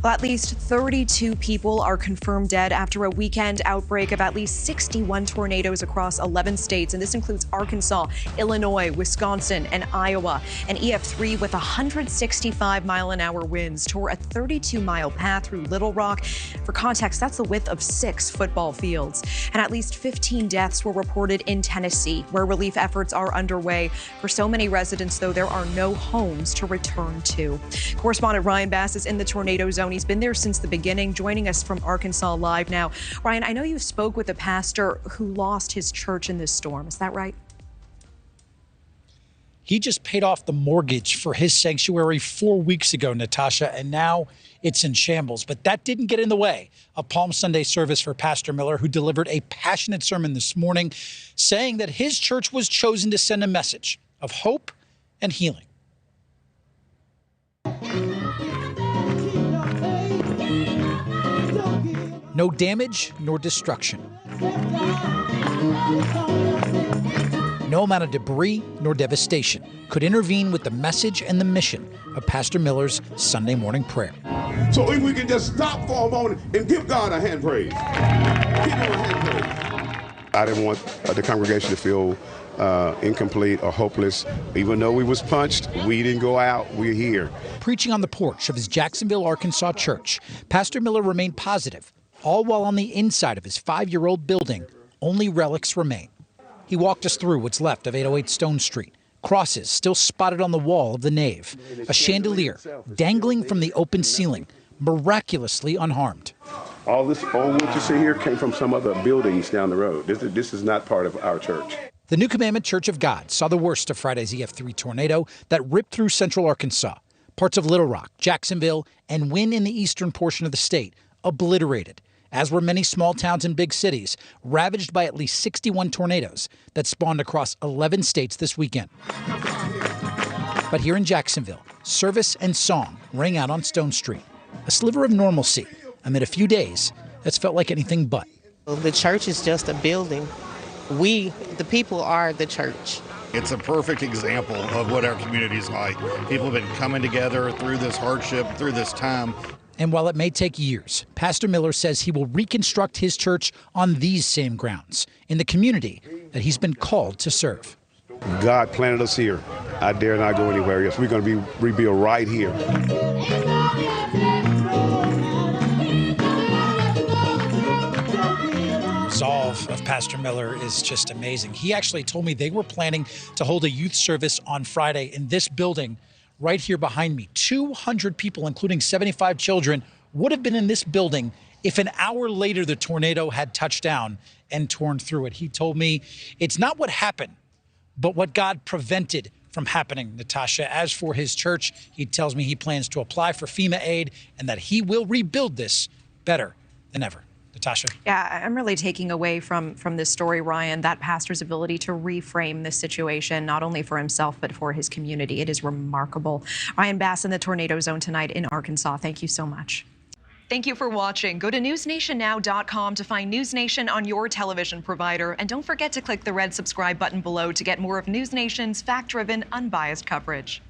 Well, at least 32 people are confirmed dead after a weekend outbreak of at least 61 tornadoes across 11 states. And this includes Arkansas, Illinois, Wisconsin, and Iowa. An EF3 with 165-mile-an-hour winds tore a 32-mile path through Little Rock. For context, that's the width of 6 football fields. And at least 15 deaths were reported in Tennessee, where relief efforts are underway. For so many residents, though, there are no homes to return to. Correspondent Ryan Bass is in the tornado zone. He's been there since the beginning, joining us from Arkansas Live now. Ryan, I know you spoke with a pastor who lost his church in this storm. Is that right? He just paid off the mortgage for his sanctuary 4 weeks ago, Natasha, and now it's in shambles. But that didn't get in the way of Palm Sunday service for Pastor Miller, who delivered a passionate sermon this morning, saying that his church was chosen to send a message of hope and healing. No damage nor destruction. No amount of debris nor devastation could intervene with the message and the mission of Pastor Miller's Sunday morning prayer. So if we can just stop for a moment and give God a hand praise. Give him a hand praise. I didn't want the congregation to feel incomplete or hopeless. Even though we was punched, we didn't go out, we're here. Preaching on the porch of his Jacksonville, Arkansas church, Pastor Miller remained positive. All while on the inside of his 5-year-old building, only relics remain. He walked us through what's left of 808 Stone Street. Crosses still spotted on the wall of the nave. A chandelier dangling from the open ceiling, miraculously unharmed. All what you see here came from some other buildings down the road. This is not part of our church. The New Commandment Church of God saw the worst of Friday's EF3 tornado that ripped through central Arkansas. Parts of Little Rock, Jacksonville, and Wynne in the eastern portion of the state obliterated, as were many small towns and big cities, ravaged by at least 61 tornadoes that spawned across 11 states this weekend. But here in Jacksonville, service and song rang out on Stone Street, a sliver of normalcy amid a few days that's felt like anything but. The church is just a building. We, the people, are the church. It's a perfect example of what our community is like. People have been coming together through this hardship, through this time. And while it may take years, Pastor Miller says he will reconstruct his church on these same grounds, in the community that he's been called to serve. God planted us here. I dare not go anywhere else. We're going to be rebuilt right here. Resolve of Pastor Miller is just amazing. He actually told me they were planning to hold a youth service on Friday in this building right here behind me. 200 people, including 75 children, would have been in this building if an hour later the tornado had touched down and torn through it. He told me it's not what happened, but what God prevented from happening, Natasha. As for his church, he tells me he plans to apply for FEMA aid and that he will rebuild this better than ever. Natasha. Yeah, I'm really taking away from this story, Ryan, that pastor's ability to reframe this situation, not only for himself, but for his community. It is remarkable. Ryan Bass in the tornado zone tonight in Arkansas. Thank you so much. Thank you for watching. Go to newsnationnow.com to find News Nation on your television provider. And don't forget to click the red subscribe button below to get more of News Nation's fact-driven, unbiased coverage.